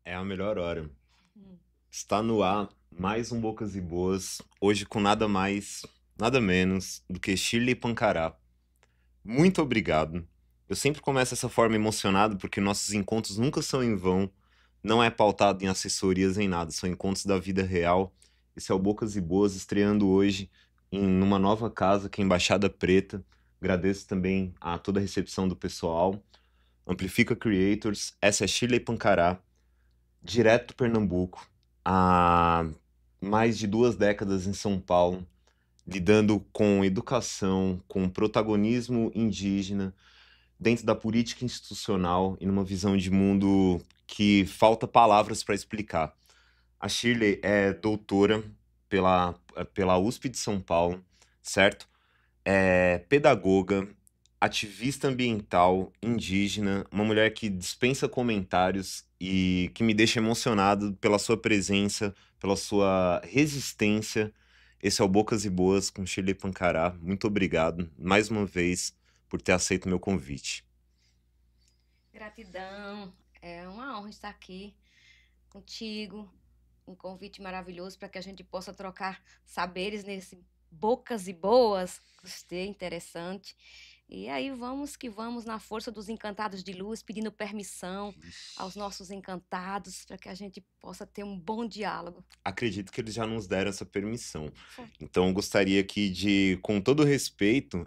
É a melhor hora. Está no ar mais um Bocas e Boas, hoje com nada mais, nada menos do que Shirley Pancará. Muito obrigado. Eu sempre começo dessa forma emocionado porque nossos encontros nunca são em vão, não é pautado em assessorias nem nada, são encontros da vida real. Esse é o Bocas e Boas estreando hoje numa nova casa, que é a Embaixada Preta. Agradeço também a toda a recepção do pessoal. Amplifica Creators, essa é Shirley Pancará, direto do Pernambuco, há mais de 2 décadas em São Paulo, lidando com educação, com protagonismo indígena, dentro da política institucional e numa visão de mundo que falta palavras para explicar. A Shirley é doutora pela USP de São Paulo, certo? É pedagoga, ativista ambiental, indígena, uma mulher que dispensa comentários e que me deixa emocionado pela sua presença, pela sua resistência. Esse é o Bocas e Boas com Shirley Pancará. Muito obrigado, mais uma vez, por ter aceito o meu convite. Gratidão, é uma honra estar aqui contigo, um convite maravilhoso para que a gente possa trocar saberes nesse Bocas e Boas. Gostei, interessante. E aí vamos que vamos na força dos encantados de luz, pedindo permissão aos nossos encantados para que a gente possa ter um bom diálogo. Acredito que eles já nos deram essa permissão. Foi. Então, eu gostaria aqui de, com todo respeito,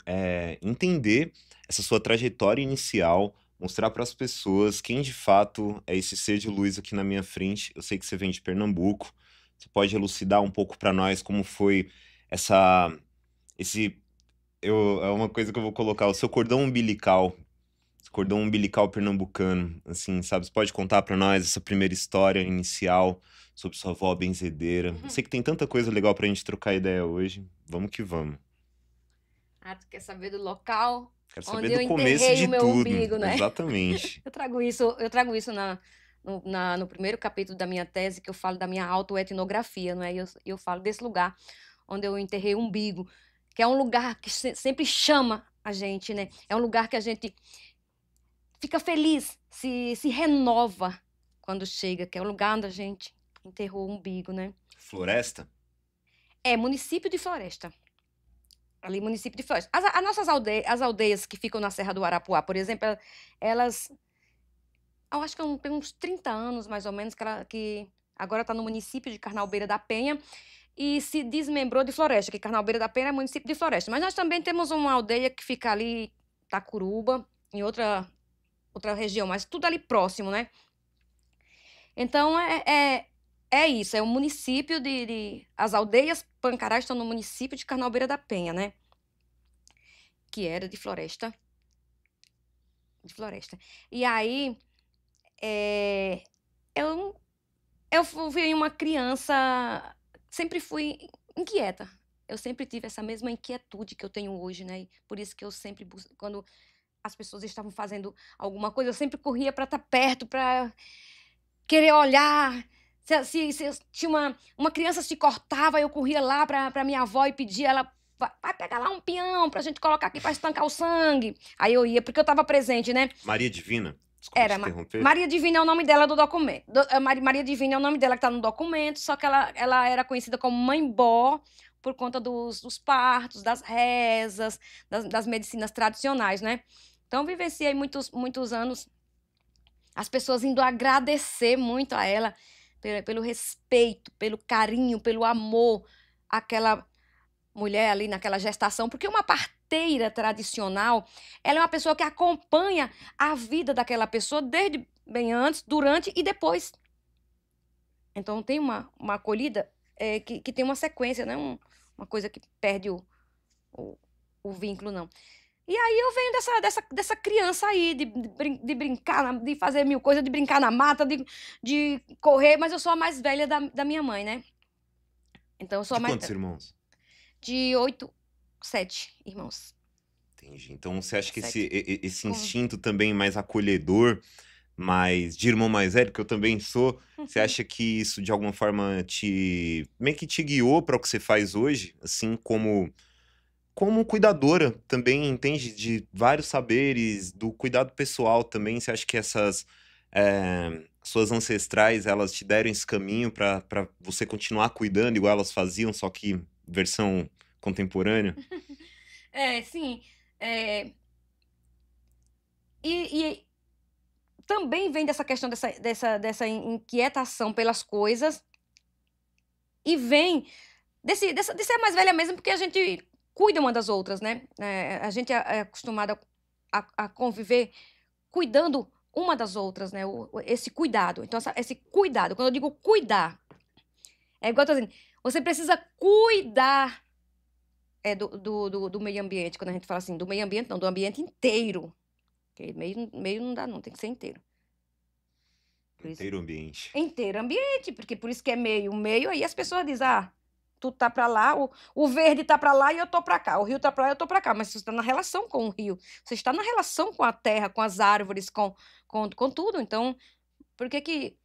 entender essa sua trajetória inicial, mostrar para as pessoas quem de fato é esse ser de luz aqui na minha frente. Eu sei que você vem de Pernambuco. Você pode elucidar um pouco para nós como foi essa, é uma coisa que eu vou colocar, o seu cordão umbilical pernambucano, assim, sabe? Você pode contar para nós essa primeira história inicial sobre sua avó benzedeira? Eu sei que tem tanta coisa legal pra gente trocar ideia hoje. Vamos que vamos. Ah, tu quer saber do local Quero saber onde eu do começo enterrei de o meu tudo. umbigo, né? Exatamente. Eu trago isso no primeiro capítulo da minha tese, que eu falo da minha autoetnografia, não é? Eu falo desse lugar onde eu enterrei o umbigo, que é um lugar que sempre chama a gente, né? É um lugar que a gente fica feliz, se renova quando chega, que é o lugar onde a gente enterrou o umbigo, né? Floresta? É município de Floresta. Ali, município de Floresta. As nossas as aldeias que ficam na Serra do Arapuá, por exemplo, elas. Eu acho que tem uns 30 anos, mais ou menos, que agora está no município de Carnalbeira da Penha e se desmembrou de Floresta, que Carnalbeira da Penha é município de Floresta. Mas nós também temos uma aldeia que fica ali, Tacuruba, em outra região, mas tudo ali próximo, né? Então, é isso, é o município As aldeias Pancará estão no município de Carnalbeira da Penha, né? Que era de Floresta. De Floresta. E aí, eu fui uma criança, sempre fui inquieta. Eu sempre tive essa mesma inquietude que eu tenho hoje, né? E por isso que eu sempre, quando as pessoas estavam fazendo alguma coisa, eu sempre corria para estar perto, para querer olhar. Se tinha uma criança se cortava, eu corria lá para minha avó e pedia ela, vai pegar lá um peão pra gente colocar aqui para estancar o sangue. Aí eu ia, porque eu estava presente, né? Maria Divina? Desculpa te interromper. Maria Divina é o nome dela do documento. Maria Divina é o nome dela que está no documento, só que ela era conhecida como Mãe Bó por conta dos partos, das rezas, das medicinas tradicionais, né? Então, vivenciei muitos anos as pessoas indo agradecer muito a ela pelo respeito, pelo carinho, pelo amor àquela mulher ali naquela gestação, porque uma parteira tradicional, ela é uma pessoa que acompanha a vida daquela pessoa desde bem antes, durante e depois. Então tem uma acolhida que tem uma sequência, não é uma coisa que perde o vínculo, não. E aí eu venho dessa criança aí, de brincar, de fazer mil coisas, de brincar na mata, de correr, mas eu sou a mais velha da minha mãe, né? Então eu sou a De mais... quantos irmãos? De 8, 7 irmãos. Entendi. Então você acha que 7. esse instinto também mais acolhedor, mais de irmão mais velho, que eu também sou, você acha que isso de alguma forma meio que te guiou para o que você faz hoje? Assim como como cuidadora também, entende? De vários saberes, do cuidado pessoal também. Você acha que essas suas ancestrais, elas te deram esse caminho para você continuar cuidando igual elas faziam, só que versão contemporânea? Sim. É, e também vem dessa questão dessa inquietação pelas coisas e vem de ser mais velha mesmo, porque a gente cuida uma das outras, né? A gente é acostumada a conviver cuidando uma das outras, né? Esse cuidado. Então, esse cuidado, quando eu digo cuidar, é igual eu tô dizendo, você precisa cuidar do meio ambiente. Quando a gente fala assim, do meio ambiente, não, do ambiente inteiro. Porque meio não dá, não, tem que ser inteiro. Por isso, Inteiro ambiente. inteiro ambiente, porque por isso que é meio, aí as pessoas dizem, tu tá pra lá, o verde tá pra lá e eu tô pra cá, o rio tá pra lá e eu tô pra cá, mas você está na relação com o rio, você está na relação com a terra, com as árvores, com tudo, então, por que que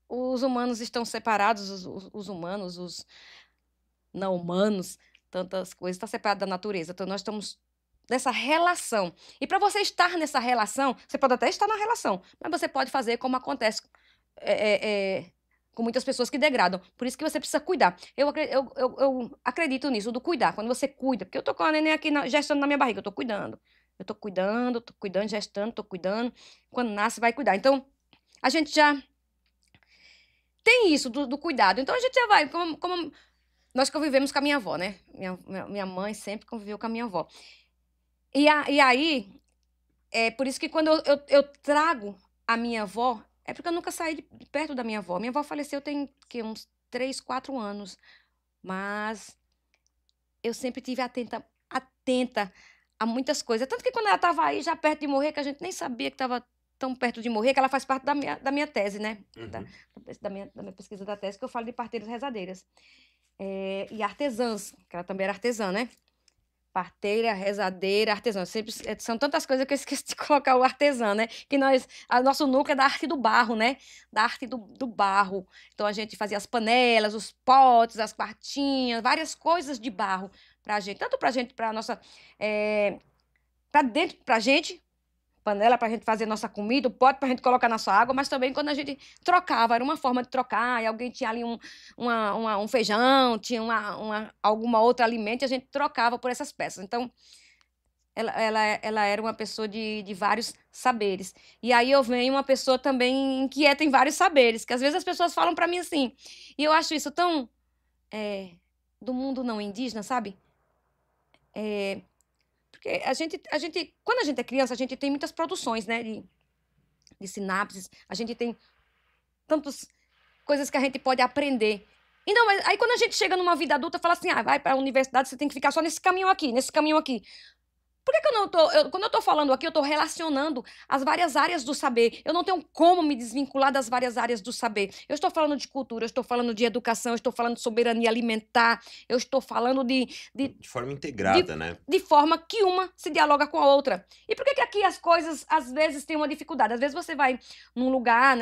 os humanos estão separados, os humanos, os não humanos, tantas coisas, está separado da natureza, então nós estamos nessa relação, e para você estar nessa relação, você pode até estar na relação, mas você pode fazer como acontece com muitas pessoas que degradam. Por isso que você precisa cuidar. Eu acredito nisso, do cuidar. Quando você cuida, porque eu tô com a neném aqui gestando na minha barriga, eu tô cuidando. Eu tô cuidando, gestando, tô cuidando. Quando nasce, vai cuidar. Então, a gente já tem isso do cuidado. Então, a gente já vai, como nós convivemos com a minha avó, né? Minha mãe sempre conviveu com a minha avó. E aí, é por isso que quando eu trago a minha avó, é porque eu nunca saí de perto da minha avó. Minha avó faleceu tem uns 3, 4 anos. Mas eu sempre tive atenta a muitas coisas. Tanto que quando ela estava aí, já perto de morrer, que a gente nem sabia que estava tão perto de morrer, que ela faz parte da minha tese, né? Da minha pesquisa da tese, que eu falo de parteiras rezadeiras. E artesãs, que ela também era artesã, né? Parteira, rezadeira, artesã. Sempre, são tantas coisas que eu esqueci de colocar o artesã, né? Que nosso núcleo é da arte do barro, né? Da arte do barro. Então a gente fazia as panelas, os potes, as quartinhas, várias coisas de barro pra gente. Tanto pra gente, pra nossa. Pra dentro, pra gente, panela pra gente fazer nossa comida, o pote pra gente colocar nossa água, mas também quando a gente trocava, era uma forma de trocar, e alguém tinha ali um feijão, tinha alguma outra alimento, e a gente trocava por essas peças. Então, ela era uma pessoa de vários saberes. E aí eu venho uma pessoa também inquieta em vários saberes, que às vezes as pessoas falam para mim assim, e eu acho isso tão do mundo não indígena, sabe? Porque quando a gente é criança, a gente tem muitas produções, né, de sinapses, a gente tem tantas coisas que a gente pode aprender. Então, mas aí quando a gente chega numa vida adulta, fala assim, vai para a universidade, você tem que ficar só nesse caminho aqui, nesse caminho aqui. Por que que quando eu tô falando aqui, eu tô relacionando as várias áreas do saber. Eu não tenho como me desvincular das várias áreas do saber. Eu estou falando de cultura, eu estou falando de educação, eu estou falando de soberania alimentar, eu estou falando De forma integrada, né? de forma que uma se dialoga com a outra. E por que que aqui as coisas, às vezes, têm uma dificuldade? Às vezes você vai num lugar,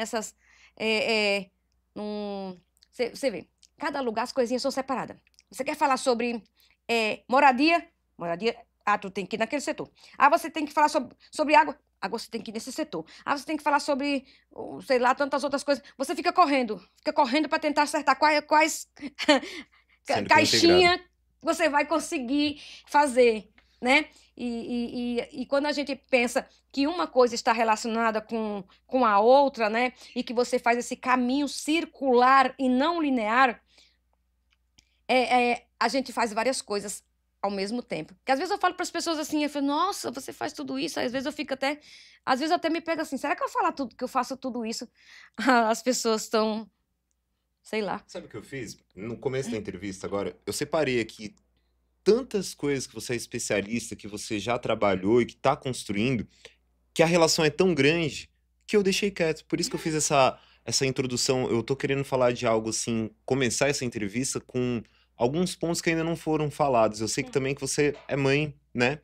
você vê, cada lugar as coisinhas são separadas. Você quer falar sobre moradia? Moradia, tu tem que ir naquele setor. Você tem que falar sobre água? Água você tem que ir nesse setor. Você tem que falar sobre, sei lá, tantas outras coisas. Você fica correndo para tentar acertar quais Sendo que é integrado. caixinha você vai conseguir fazer, né? E quando a gente pensa que uma coisa está relacionada com a outra, né? E que você faz esse caminho circular e não linear, a gente faz várias coisas ao mesmo tempo. Porque às vezes eu falo para as pessoas assim, eu falo, nossa, você faz tudo isso. Às vezes eu fico às vezes eu até me pego assim, será que eu falar tudo que eu faço tudo isso? As pessoas estão, sei lá. Sabe o que eu fiz? No começo da entrevista agora, eu separei aqui tantas coisas que você é especialista, que você já trabalhou e que está construindo, que a relação é tão grande que eu deixei quieto. Por isso que eu fiz essa introdução. Eu tô querendo falar de algo assim, começar essa entrevista com alguns pontos que ainda não foram falados. Eu sei que também que você é mãe, né?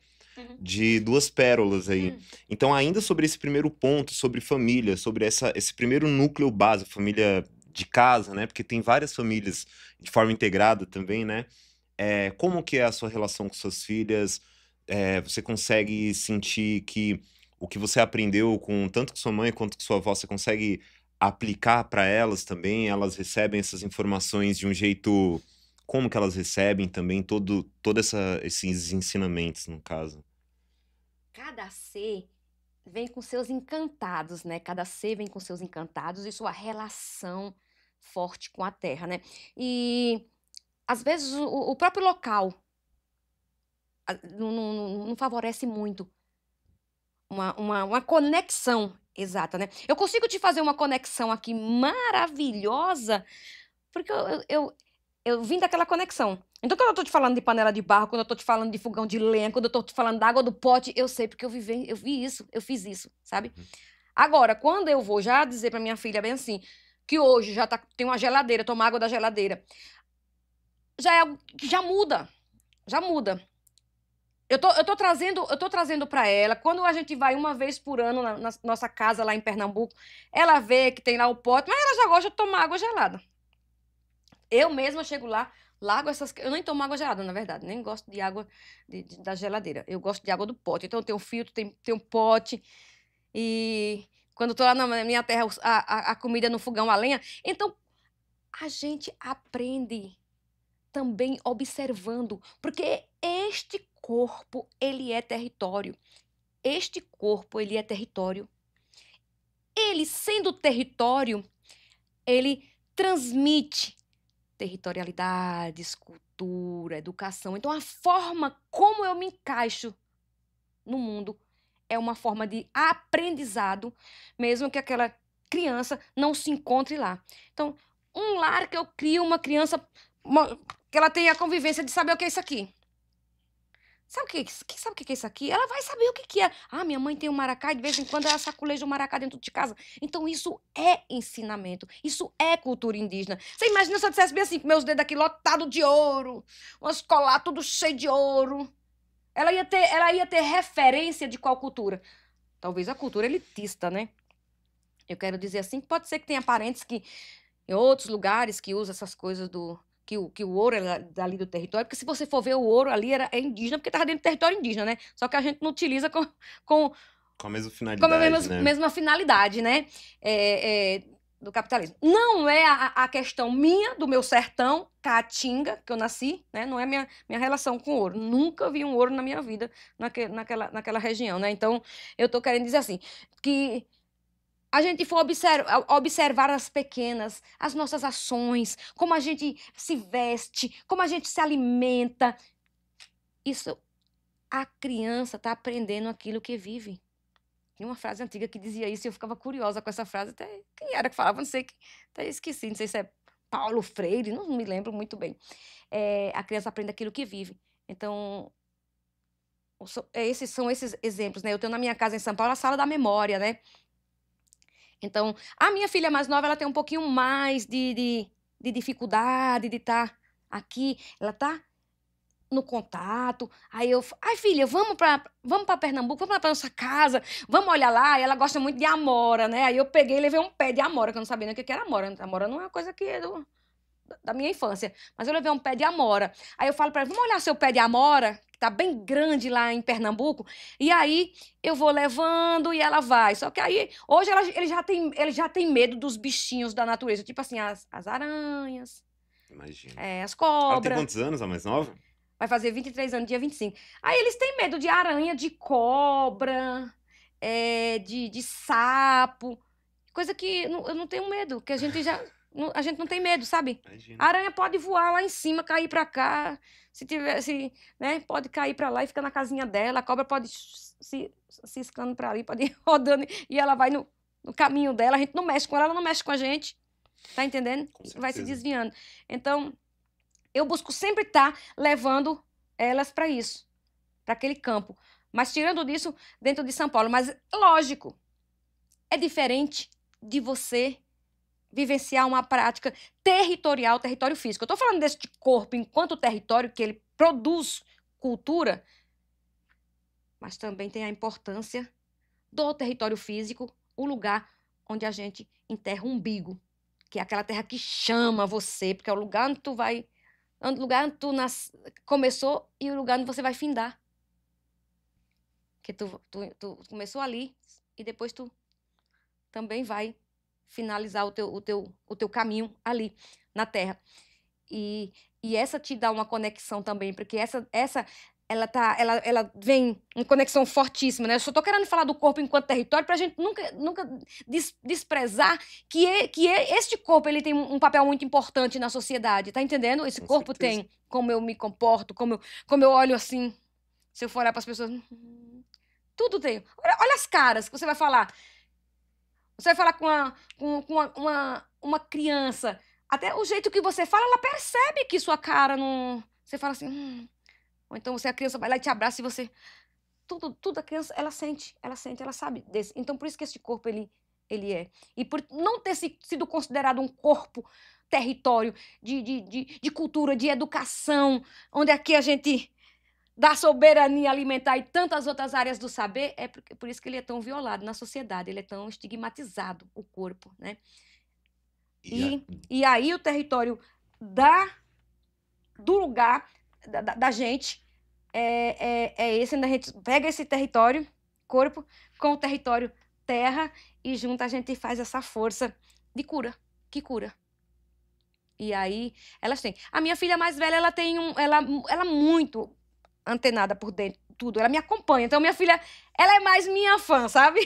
De 2 pérolas aí. Então, ainda sobre esse primeiro ponto, sobre família, sobre esse primeiro núcleo base, família de casa, né? Porque tem várias famílias de forma integrada também, né? Como que é a sua relação com suas filhas? Você consegue sentir que o que você aprendeu tanto com sua mãe quanto com sua avó, você consegue aplicar para elas também? Elas recebem essas informações de um jeito como que elas recebem também esses ensinamentos, no caso? Cada ser vem com seus encantados, né? Cada ser vem com seus encantados e sua relação forte com a terra, né? E às vezes o próprio local não favorece muito uma conexão exata, né? Eu consigo te fazer uma conexão aqui maravilhosa, porque eu vim daquela conexão. Então, quando eu tô te falando de panela de barro, quando eu tô te falando de fogão de lenha, quando eu tô te falando da água do pote, eu sei porque eu vi isso, eu fiz isso, sabe? Uhum. Agora, quando eu vou já dizer pra minha filha bem assim, que hoje tem uma geladeira, tomar água da geladeira, já muda, já muda. Eu tô trazendo para ela, quando a gente vai uma vez por ano na nossa casa lá em Pernambuco, ela vê que tem lá o pote, mas ela já gosta de tomar água gelada. Eu mesma chego lá, largo essas. Eu nem tomo água gelada, na verdade, nem gosto de água da geladeira. Eu gosto de água do pote. Então tem um filtro, tem um pote. E quando eu tô lá na minha terra, a comida no fogão, a lenha. Então a gente aprende também observando, porque este corpo, ele é território. Este corpo, ele é território. Ele, sendo território, ele transmite territorialidades, cultura, educação. Então, a forma como eu me encaixo no mundo é uma forma de aprendizado, mesmo que aquela criança não se encontre lá. Então, um lar que eu crio uma criança que ela tenha a convivência de saber o que é isso aqui. Sabe o que é isso aqui? Ela vai saber o que é. Ah, minha mãe tem um maracá e de vez em quando ela saculeja o maracá dentro de casa. Então, isso é ensinamento. Isso é cultura indígena. Você imagina se eu dissesse bem assim, com meus dedos aqui lotados de ouro, umas colar tudo cheio de ouro. Ela ia ter referência de qual cultura? Talvez a cultura elitista, né? Eu quero dizer assim, que pode ser que tenha parentes que em outros lugares que usam essas coisas que o ouro é dali do território, porque se você for ver o ouro ali é indígena, porque estava dentro do território indígena, né? Só que a gente não utiliza com Com a mesma a finalidade, né? mesma finalidade, né? Do capitalismo. Não é a questão minha, do meu sertão, caatinga, que eu nasci, né? Não é minha relação com ouro. Nunca vi um ouro na minha vida naquela região, né? Então, eu estou querendo dizer assim, que a gente for observar as pequenas, as nossas ações, como a gente se veste, como a gente se alimenta. Isso, a criança está aprendendo aquilo que vive. Tinha uma frase antiga que dizia isso e eu ficava curiosa com essa frase. Até quem era que falava, não sei, até esqueci, não sei se é Paulo Freire, não me lembro muito bem. A criança aprende aquilo que vive. Então, esses são esses exemplos, né? Eu tenho na minha casa em São Paulo a sala da memória, né? Então, a minha filha mais nova, ela tem um pouquinho mais de dificuldade de estar aqui. Ela está no contato. Aí ai filha, vamos para Pernambuco, vamos para nossa casa, vamos olhar lá. E ela gosta muito de amora, né? Aí eu peguei e levei um pé de amora, que eu não sabia nem o que era amora. Amora não é uma coisa que é da minha infância, mas eu levei um pé de amora. Aí eu falo para ela, vamos olhar seu pé de amora, que tá bem grande lá em Pernambuco. E aí eu vou levando e ela vai. Só que aí, hoje ele já tem medo dos bichinhos da natureza, tipo assim, as aranhas, Imagina. as Ela tem cobras. quantos anos, a mais nova? Vai fazer 23 anos, dia 25. Aí eles têm medo de aranha, de cobra, de sapo. Coisa que eu não tenho medo, que a gente já. A gente não tem medo, sabe? Imagina. A aranha pode voar lá em cima, cair pra cá. Se tiver, né? Pode cair pra lá e fica na casinha dela. A cobra pode se ciscando pra ali, pode ir rodando e ela vai no caminho dela. A gente não mexe com ela, ela não mexe com a gente. Tá entendendo? Com Vai se certeza. desviando. Então, eu busco sempre estar levando elas para isso, para aquele campo. Mas tirando disso, dentro de São Paulo. Mas, lógico, é diferente de você vivenciar uma prática territorial, território físico. Eu estou falando deste corpo enquanto território que ele produz cultura, mas também tem a importância do território físico, o lugar onde a gente enterra o umbigo, que é aquela terra que chama você, porque é o lugar onde tu vai o lugar onde tu começou e o lugar onde você vai findar. Porque tu começou ali e depois tu também vai finalizar o teu caminho ali na Terra. E essa te dá uma conexão também, porque essa ela vem em conexão fortíssima, né? Eu só tô querendo falar do corpo enquanto território para a gente nunca desprezar que este corpo ele tem um papel muito importante na sociedade, tá entendendo? Esse Com corpo certeza. tem como eu me comporto, como eu olho assim, se eu for olhar para as pessoas, tudo tem. Olha as caras que você vai falar. Você vai falar com uma criança, até o jeito que você fala, ela percebe que sua cara não. Você fala assim. Ou então a criança vai lá e te abraça e você. Tudo a criança, ela sente, ela sabe desse. Então, por isso que esse corpo, ele é. E por não ter sido considerado um corpo território de cultura, de educação, onde aqui a gente dá soberania alimentar e tantas outras áreas do saber, é por isso que ele é tão violado na sociedade, ele é tão estigmatizado, o corpo, né? E aí o território do lugar da gente é esse, onde a gente pega esse território, corpo, com o território terra, e junto a gente faz essa força de cura, que cura. E aí, elas têm. A minha filha mais velha, ela tem ela muito antenada por dentro, tudo. Ela me acompanha. Então, minha filha, ela é mais minha fã, sabe?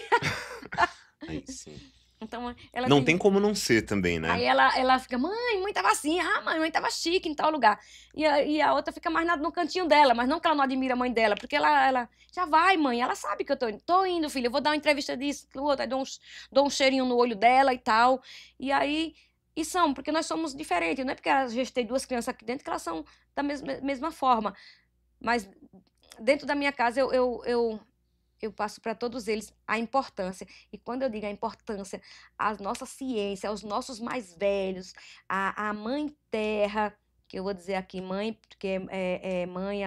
Aí sim. Então, ela não tem como não ser também, né? Aí ela fica, mãe tava assim, mãe tava chique em tal lugar. E a outra fica mais no cantinho dela, mas não que ela não admira a mãe dela, porque ela já vai, mãe, ela sabe que eu tô indo, filha, eu vou dar uma entrevista disso, aquilo outro, aí dou um cheirinho no olho dela e tal. E aí, porque nós somos diferentes, não é porque a gente tem duas crianças aqui dentro que elas são da mesma forma. Mas dentro da minha casa, eu passo para todos eles a importância. E quando eu digo a importância, a nossa ciência, aos nossos mais velhos, a mãe terra, que eu vou dizer aqui mãe, porque é mãe,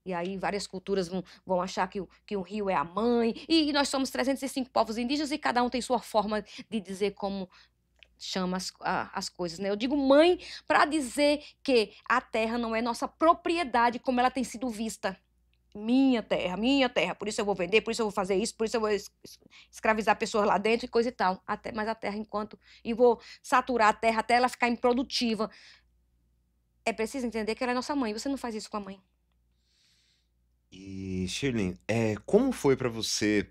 e aí várias culturas vão achar que o rio é a mãe, e nós somos 305 povos indígenas e cada um tem sua forma de dizer como chama as coisas, né? Eu digo mãe para dizer que a terra não é nossa propriedade como ela tem sido vista. Minha terra, por isso eu vou vender, por isso eu vou fazer isso, por isso eu vou escravizar pessoas lá dentro e coisa e tal. Mas a terra e vou saturar a terra até ela ficar improdutiva. É preciso entender que ela é nossa mãe, você não faz isso com a mãe. E, Shirley, como foi para você,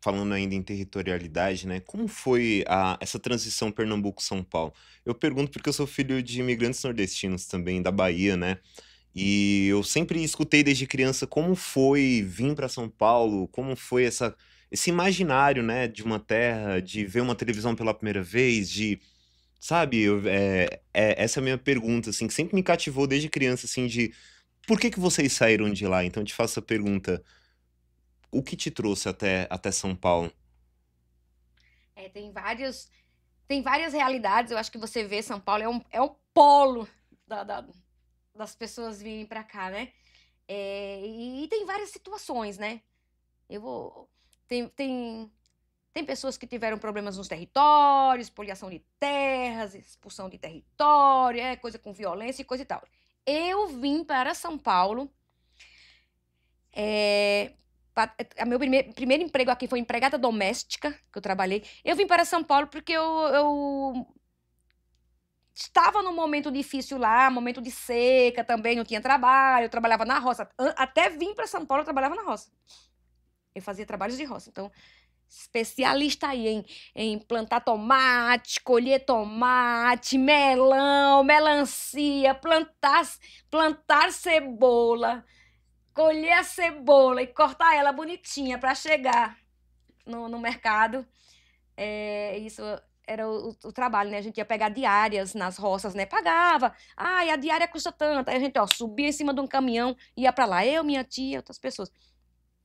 falando ainda em territorialidade, né? Como foi essa transição Pernambuco-São Paulo? Eu pergunto porque eu sou filho de imigrantes nordestinos também, da Bahia, né? E eu sempre escutei desde criança como foi vir para São Paulo, como foi esse imaginário, né, de uma terra, de ver uma televisão pela primeira vez, sabe, essa é a minha pergunta, assim, que sempre me cativou desde criança, assim, de por que vocês saíram de lá? Então eu te faço a pergunta, o que te trouxe até São Paulo? Tem várias realidades, eu acho que você vê São Paulo é um polo das pessoas virem para cá, né? E tem várias situações, né? Tem pessoas que tiveram problemas nos territórios, poliação de terras, expulsão de território, coisa com violência e coisa e tal. Eu vim para São Paulo. Meu primeiro emprego aqui foi empregada doméstica, que eu trabalhei. Eu vim para São Paulo porque eu estava num momento difícil lá, momento de seca também, não tinha trabalho, eu trabalhava na roça. Até vim para São Paulo, eu trabalhava na roça. Eu fazia trabalhos de roça. Então, especialista aí em plantar tomate, colher tomate, melão, melancia, plantar cebola, colher a cebola e cortar ela bonitinha para chegar no mercado. Isso era o trabalho, né? A gente ia pegar diárias nas roças, né? Pagava. E a diária custa tanto. Aí a gente, subia em cima de um caminhão, ia para lá. Eu, minha tia, outras pessoas.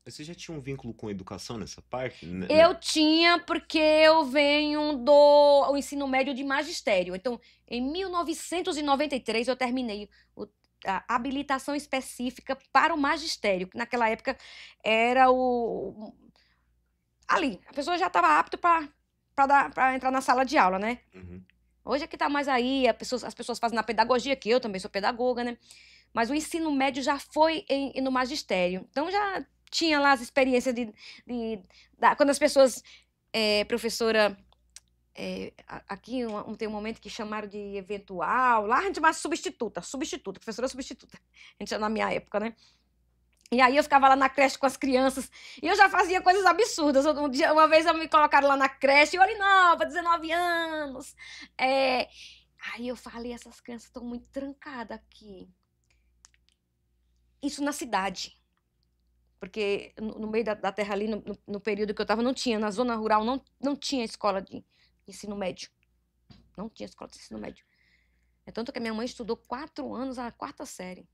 Você já tinha um vínculo com a educação nessa parte? Eu tinha, porque eu venho do ensino médio de magistério. Então, em 1993, eu terminei a habilitação específica para o magistério, que naquela época era ali, a pessoa já estava apta para entrar na sala de aula, né? Uhum. Hoje é que tá mais aí, as pessoas fazem na pedagogia, que eu também sou pedagoga, né? Mas o ensino médio já foi no magistério. Então já tinha lá as experiências quando as pessoas, professora, aqui tem um momento que chamaram de eventual, lá a gente chama substituta, professora substituta, a gente na minha época, né? E aí eu ficava lá na creche com as crianças e eu já fazia coisas absurdas. Uma vez me colocaram lá na creche e eu olhei, não, para 19 anos. Aí eu falei, essas crianças estão muito trancadas aqui. Isso na cidade. Porque no meio da terra ali, no período que eu estava, não tinha. Na zona rural não tinha escola de ensino médio. Não tinha escola de ensino médio. É tanto que a minha mãe estudou 4 anos a 4ª série.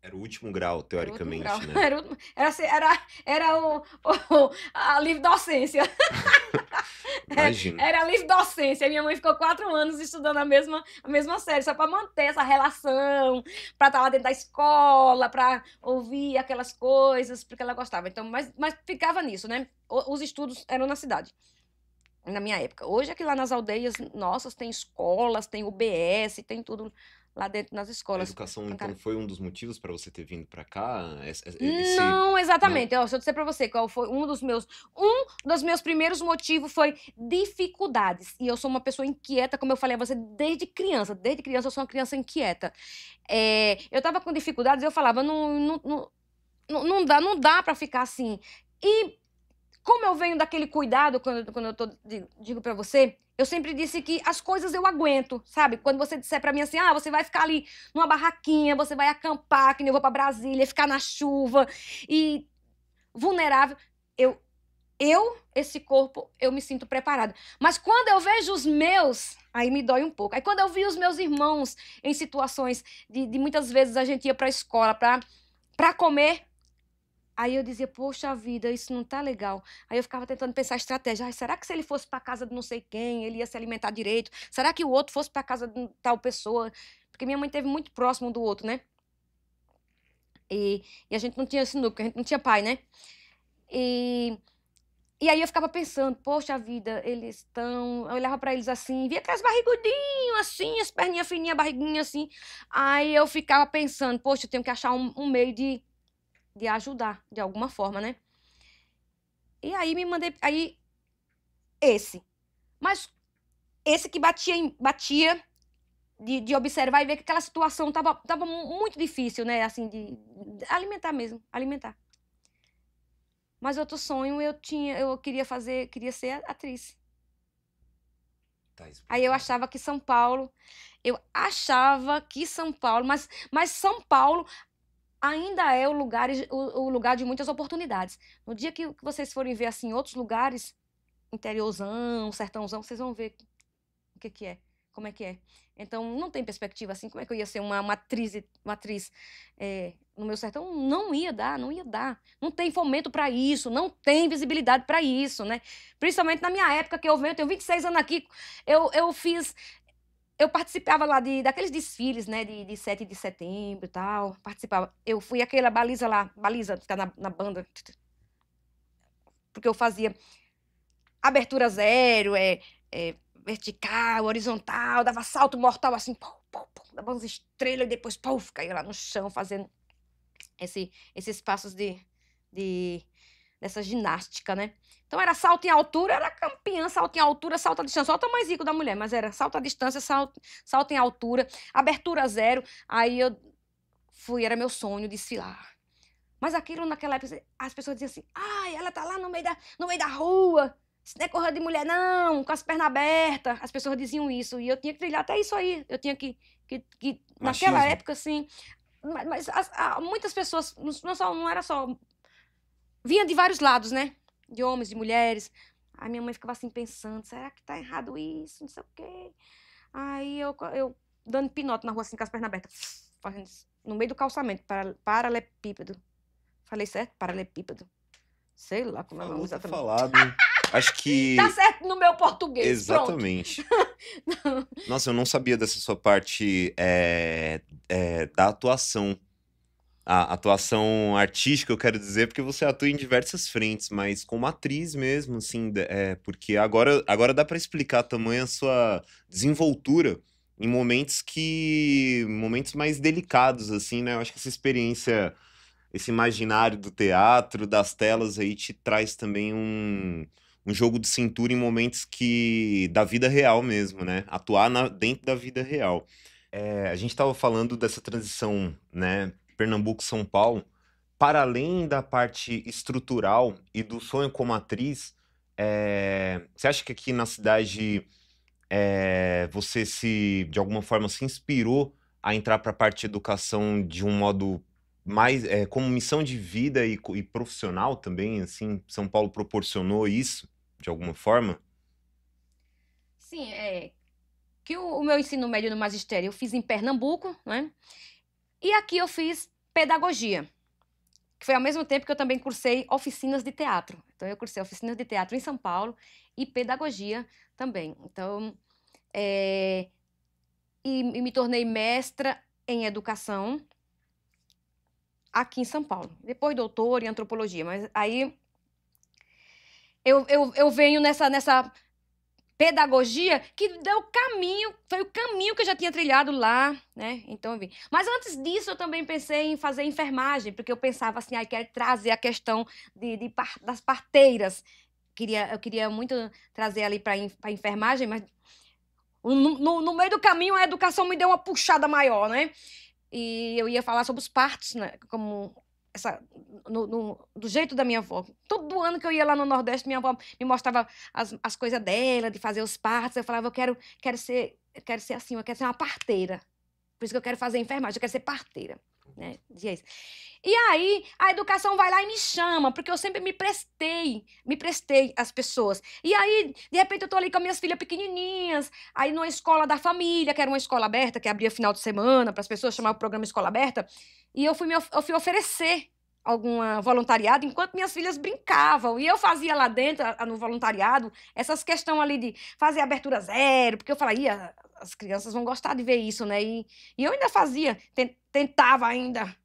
Era o último grau, teoricamente, grau. né? Era a livre docência. Imagina. Era livre docência. Minha mãe ficou 4 anos estudando a mesma série, só para manter essa relação, para estar lá dentro da escola, para ouvir aquelas coisas, porque ela gostava. Então, mas ficava nisso, né? Os estudos eram na cidade, na minha época. Hoje é que lá nas aldeias nossas tem escolas, tem UBS, tem tudo lá dentro nas A escolas. educação, então, foi um dos motivos para você ter vindo para cá? Não, exatamente. Não? Deixa eu dizer para você qual foi um dos meus primeiros motivos foi dificuldades. E eu sou uma pessoa inquieta, como eu falei a você, desde criança. Desde criança eu sou uma criança inquieta. Eu estava com dificuldades e eu falava, não dá para ficar assim. E como eu venho daquele cuidado, quando eu digo para você, eu sempre disse que as coisas eu aguento, sabe? Quando você disser para mim assim, você vai ficar ali numa barraquinha, você vai acampar, que nem eu vou para Brasília, ficar na chuva e vulnerável, esse corpo, eu me sinto preparada. Mas quando eu vejo os meus, aí me dói um pouco. Aí quando eu vi os meus irmãos em situações de muitas vezes a gente ia para a escola para comer, aí eu dizia, poxa vida, isso não tá legal. Aí eu ficava tentando pensar estratégia. Será que se ele fosse para casa de não sei quem, ele ia se alimentar direito? Será que o outro fosse para casa de tal pessoa? Porque minha mãe teve muito próximo um do outro, né? E a gente não tinha esse núcleo, a gente não tinha pai, né? E aí eu ficava pensando, poxa vida, eles estão... Eu olhava para eles assim, via aquelas barrigudinhos assim, as perninhas fininhas, barriguinhas assim. Aí eu ficava pensando, poxa, eu tenho que achar um meio de ajudar, de alguma forma, né? E aí me mandei... Aí, Mas esse que batia de observar e ver que aquela situação tava muito difícil, né? Assim, de alimentar mesmo, alimentar. Mas outro sonho eu queria ser atriz. Aí eu achava que São Paulo, mas São Paulo ainda é o lugar de muitas oportunidades. No dia que vocês forem ver assim outros lugares, interiorzão, sertãozão, vocês vão ver o que é, como é que é. Então, não tem perspectiva assim, como é que eu ia ser uma atriz no meu sertão? Não ia dar. Não tem fomento para isso, não tem visibilidade para isso, né? Principalmente na minha época, que eu tenho 26 anos aqui, eu participava lá daqueles desfiles, né, de 7 de setembro e tal, participava. Eu fui aquela baliza, ficar na banda, porque eu fazia abertura zero, vertical, horizontal, dava salto mortal assim, dava umas estrelas e depois, caía lá no chão fazendo esses passos dessa ginástica, né? Então era salto em altura, era campeã, salto em altura, salto à distância. Olha o tamanho rico da mulher, mas era salto à distância, salto em altura, abertura zero. Aí era meu sonho desfilar. Mas aquilo naquela época, as pessoas diziam assim, ela tá lá no meio da rua, isso não é coisa de mulher não, com as pernas abertas. As pessoas diziam isso, e eu tinha que trilhar até isso aí. Eu tinha que naquela época, assim... Mas muitas pessoas, não era só... Vinha de vários lados, né? De homens, de mulheres. Aí minha mãe ficava assim pensando, será que tá errado isso? Não sei o quê. Aí eu dando pinote na rua assim com as pernas abertas. Fazendo isso, no meio do calçamento, paralelepípedo. Falei certo? Paralelepípedo. Sei lá como é o nome exatamente. Falado. Acho que... Tá certo no meu português. Exatamente. Nossa, eu não sabia dessa sua parte da atuação. a atuação artística, eu quero dizer, porque você atua em diversas frentes, mas como atriz mesmo, assim, porque agora dá para explicar tamanho a sua desenvoltura em momentos mais delicados, assim, né? Eu acho que essa experiência, esse imaginário do teatro, das telas aí, te traz também um jogo de cintura em momentos da vida real mesmo, né? Atuar dentro da vida real. A gente estava falando dessa transição, né, Pernambuco-São Paulo, para além da parte estrutural e do sonho como atriz, você acha que aqui na cidade você de alguma forma, se inspirou a entrar para a parte de educação de um modo mais, como missão de vida e profissional também, assim, São Paulo proporcionou isso de alguma forma? Sim, que o meu ensino médio no magistério eu fiz em Pernambuco, né? E aqui eu fiz pedagogia, que foi ao mesmo tempo que eu também cursei oficinas de teatro. Então, eu cursei oficinas de teatro em São Paulo e pedagogia também. Então, e me tornei mestra em educação aqui em São Paulo. Depois doutora em antropologia, mas aí eu venho nessa pedagogia que deu o caminho, foi o caminho que eu já tinha trilhado lá, né? Então, eu vim. Mas antes disso, eu também pensei em fazer enfermagem, porque eu pensava assim, quero trazer a questão das parteiras. Eu queria muito trazer ali para a enfermagem, mas no meio do caminho a educação me deu uma puxada maior, né? E eu ia falar sobre os partos, né? Como do jeito da minha avó. Todo ano que eu ia lá no Nordeste, minha avó me mostrava as coisas dela, de fazer os partos. Eu falava, quero ser assim, eu quero ser uma parteira. Por isso que eu quero fazer enfermagem, eu quero ser parteira. Né? Dizia isso. E aí, a educação vai lá e me chama, porque eu sempre me prestei às pessoas. E aí, de repente, eu tô ali com as minhas filhas pequenininhas, aí numa escola da família, que era uma escola aberta, que abria final de semana para as pessoas, chamava o programa Escola Aberta, e eu fui oferecer alguma voluntariado enquanto minhas filhas brincavam. E eu fazia lá dentro, no voluntariado, essas questões ali de fazer abertura zero, porque eu falava, as crianças vão gostar de ver isso, né? E eu ainda fazia, tentava ainda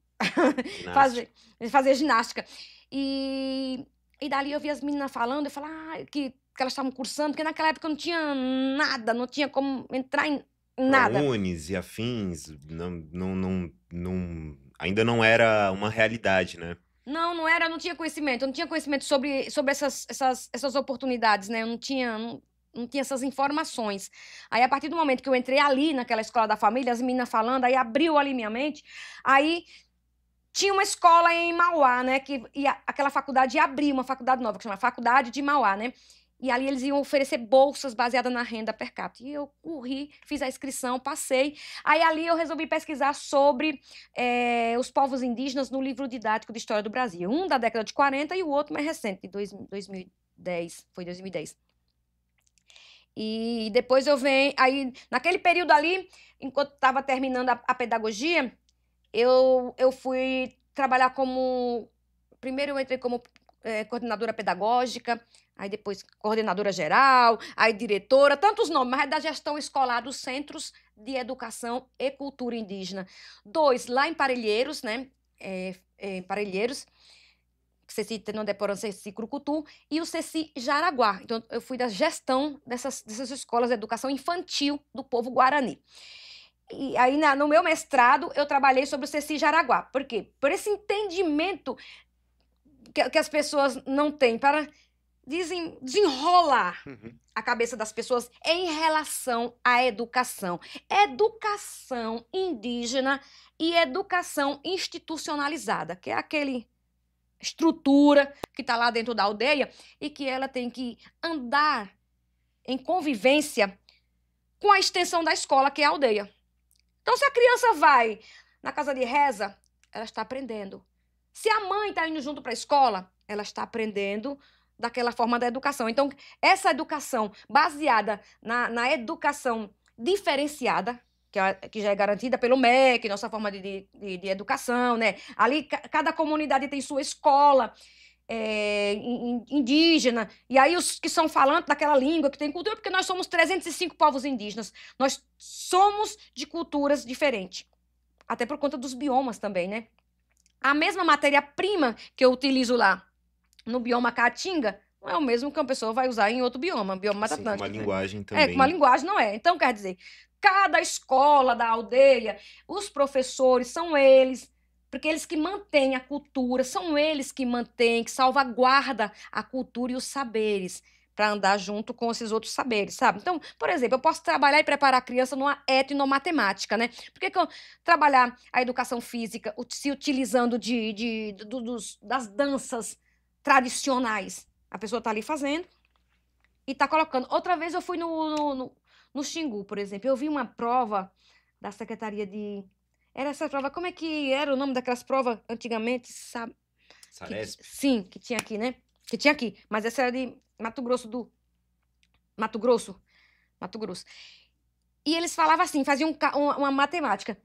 fazer ginástica. E dali eu via as meninas falando, eu falava que elas estavam cursando, porque naquela época não tinha nada, não tinha como entrar em nada. ProUnis e afins, ainda não era uma realidade, né? Não era, eu não tinha conhecimento, eu não tinha conhecimento sobre essas oportunidades, né? Eu não tinha essas informações. Aí, a partir do momento que eu entrei ali naquela escola da família, as meninas falando, aí abriu ali minha mente, aí tinha uma escola em Mauá, né? Aquela faculdade ia abrir, uma faculdade nova, que chama Faculdade de Mauá, né? E ali eles iam oferecer bolsas baseadas na renda per capita. E eu corri, fiz a inscrição, passei. Aí ali eu resolvi pesquisar sobre os povos indígenas no livro didático de História do Brasil. Um da década de 40 e o outro mais recente, de 2010. Foi 2010. E depois eu venho... Aí, naquele período ali, enquanto estava terminando a pedagogia, eu fui trabalhar como... Primeiro eu entrei como coordenadora pedagógica, aí depois coordenadora geral, aí diretora, tantos nomes, mas é da gestão escolar dos Centros de Educação e Cultura Indígena. 2, lá em Parelheiros, né? Em Parelheiros, Ceci Tenondeporã, Ceci Crucutu, e o Ceci Jaraguá. Então, eu fui da gestão dessas escolas de educação infantil do povo Guarani. E aí, no meu mestrado, eu trabalhei sobre o Ceci Jaraguá. Por quê? Por esse entendimento que as pessoas não têm para desenrolar a cabeça das pessoas em relação à educação. Educação indígena e educação institucionalizada, que é aquele estrutura que está lá dentro da aldeia e que ela tem que andar em convivência com a extensão da escola, que é a aldeia. Então, se a criança vai na casa de reza, ela está aprendendo. Se a mãe está indo junto para a escola, ela está aprendendo daquela forma da educação. Então, essa educação baseada na educação diferenciada, que já é garantida pelo MEC, nossa forma de educação, né? Ali, cada comunidade tem sua escola indígena, e aí os que são falantes daquela língua, que tem cultura, porque nós somos 305 povos indígenas. Nós somos de culturas diferentes. Até por conta dos biomas também, né? A mesma matéria-prima que eu utilizo lá no bioma Caatinga não é o mesmo que uma pessoa vai usar em outro bioma Mata Sim, com uma Atlântica. linguagem Com uma também. linguagem não é. Então, quer dizer, cada escola da aldeia, os professores são eles, porque eles que mantêm a cultura, são eles que mantêm, que salvaguarda a cultura e os saberes para andar junto com esses outros saberes, sabe? Então, por exemplo, eu posso trabalhar e preparar a criança numa etnomatemática, né? Por que eu trabalhar a educação física se utilizando das danças tradicionais? A pessoa está ali fazendo e está colocando. Outra vez eu fui no Xingu, por exemplo. Eu vi uma prova da Secretaria de... Era essa prova, como é que era o nome daquelas provas antigamente? Sabe? Saresp? Sim, que tinha aqui, né? Que tinha aqui, mas essa era de Mato Grosso do... Mato Grosso. Mato Grosso. E eles falavam assim, faziam uma matemática.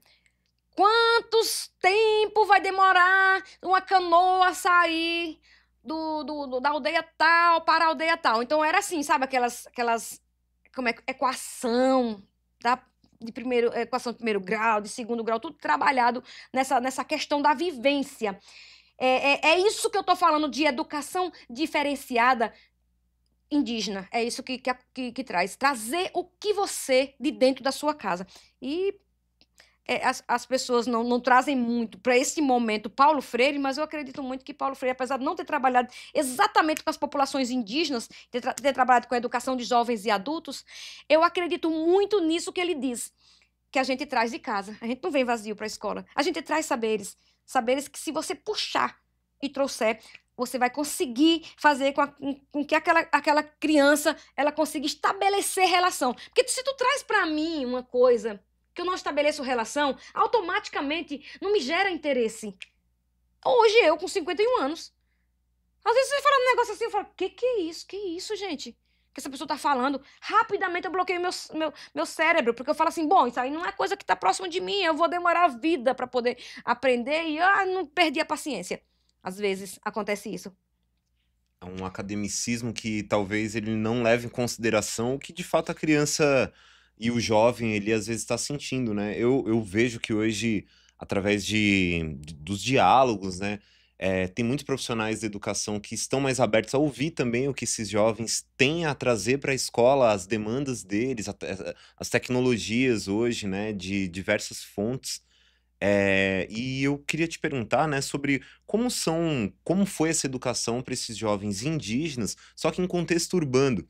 Quantos tempo vai demorar uma canoa sair da aldeia tal para a aldeia tal? Então era assim, sabe? Aquelas como é, equação equação de primeiro grau, de segundo grau, tudo trabalhado nessa questão da vivência. É isso que eu estou falando de educação diferenciada indígena. É isso que traz. Trazer o que você de dentro da sua casa. E as pessoas não trazem muito para esse momento Paulo Freire, mas eu acredito muito que Paulo Freire, apesar de não ter trabalhado exatamente com as populações indígenas, ter trabalhado com a educação de jovens e adultos, eu acredito muito nisso que ele diz, que a gente traz de casa. A gente não vem vazio para a escola. A gente traz saberes que se você puxar e trouxer, você vai conseguir fazer com que aquela criança ela consiga estabelecer relação. Porque se tu traz para mim uma coisa que eu não estabeleço relação, automaticamente não me gera interesse. Hoje eu, com 51 anos, às vezes você fala um negócio assim, eu falo, que é isso? Que isso, gente? Que essa pessoa tá falando. Rapidamente eu bloqueio meu cérebro, porque eu falo assim, bom, isso aí não é coisa que tá próximo de mim, eu vou demorar a vida para poder aprender e não perdi a paciência. Às vezes acontece isso. É um academicismo que talvez ele não leve em consideração o que de fato a criança e o jovem ele às vezes está sentindo, né? Eu vejo que hoje, através dos diálogos, né, tem muitos profissionais da educação que estão mais abertos a ouvir também o que esses jovens têm a trazer para a escola, as demandas deles, as tecnologias hoje, né, de diversas fontes. E eu queria te perguntar, né, sobre como foi essa educação para esses jovens indígenas, só que em contexto urbano,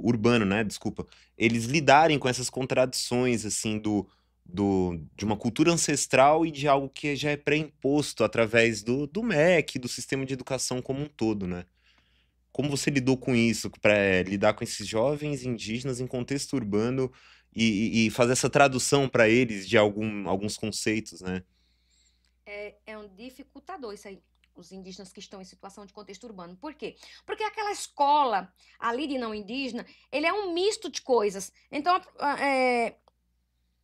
urbano, né, desculpa, eles lidarem com essas contradições, assim, de uma cultura ancestral e de algo que já é pré-imposto através do MEC, do sistema de educação como um todo, né? Como você lidou com isso, para lidar com esses jovens indígenas em contexto urbano e fazer essa tradução para eles de alguns conceitos, né? É um dificultador isso aí. Os indígenas que estão em situação de contexto urbano. Por quê? Porque aquela escola ali de não indígena, ele é um misto de coisas. Então,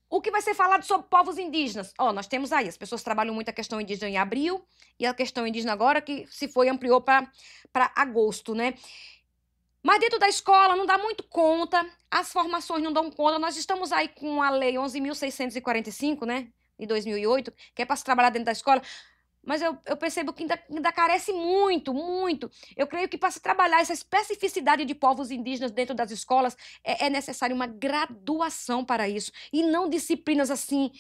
o que vai ser falado sobre povos indígenas? Nós temos aí, as pessoas trabalham muito a questão indígena em abril e a questão indígena agora, que se foi, ampliou para agosto, né? Mas dentro da escola não dá muito conta, as formações não dão conta. Nós estamos aí com a Lei 11.645, né, de 2008, que é para se trabalhar dentro da escola. Mas eu percebo que ainda carece muito, muito. Eu creio que para se trabalhar essa especificidade de povos indígenas dentro das escolas, é necessário uma graduação para isso. E não disciplinas assim,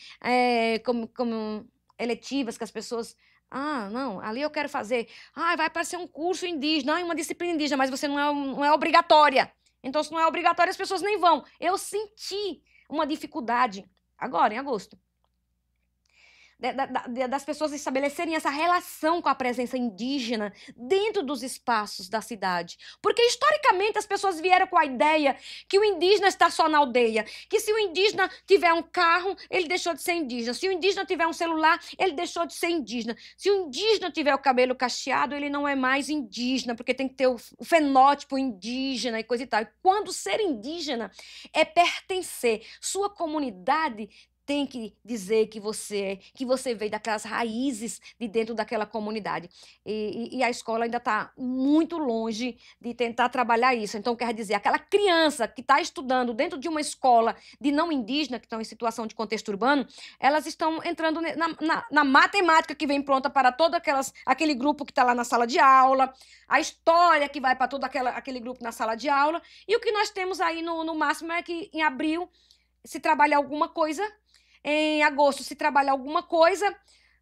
como eletivas, que as pessoas... não, ali eu quero fazer. Vai aparecer um curso indígena, uma disciplina indígena, mas você não é obrigatória. Então, se não é obrigatória, as pessoas nem vão. Eu senti uma dificuldade agora, em agosto, das pessoas estabelecerem essa relação com a presença indígena dentro dos espaços da cidade. Porque, historicamente, as pessoas vieram com a ideia que o indígena está só na aldeia, que se o indígena tiver um carro, ele deixou de ser indígena. Se o indígena tiver um celular, ele deixou de ser indígena. Se o indígena tiver o cabelo cacheado, ele não é mais indígena, porque tem que ter o fenótipo indígena e coisa e tal. E quando ser indígena é pertencer, sua comunidade tem que dizer que você veio daquelas raízes de dentro daquela comunidade. E a escola ainda está muito longe de tentar trabalhar isso. Então, quer dizer, aquela criança que está estudando dentro de uma escola de não indígena, que estão em situação de contexto urbano, elas estão entrando na matemática que vem pronta para todo aquele grupo que está lá na sala de aula, a história que vai para todo aquele grupo na sala de aula, e o que nós temos aí no máximo é que em abril se trabalha alguma coisa, em agosto se trabalha alguma coisa,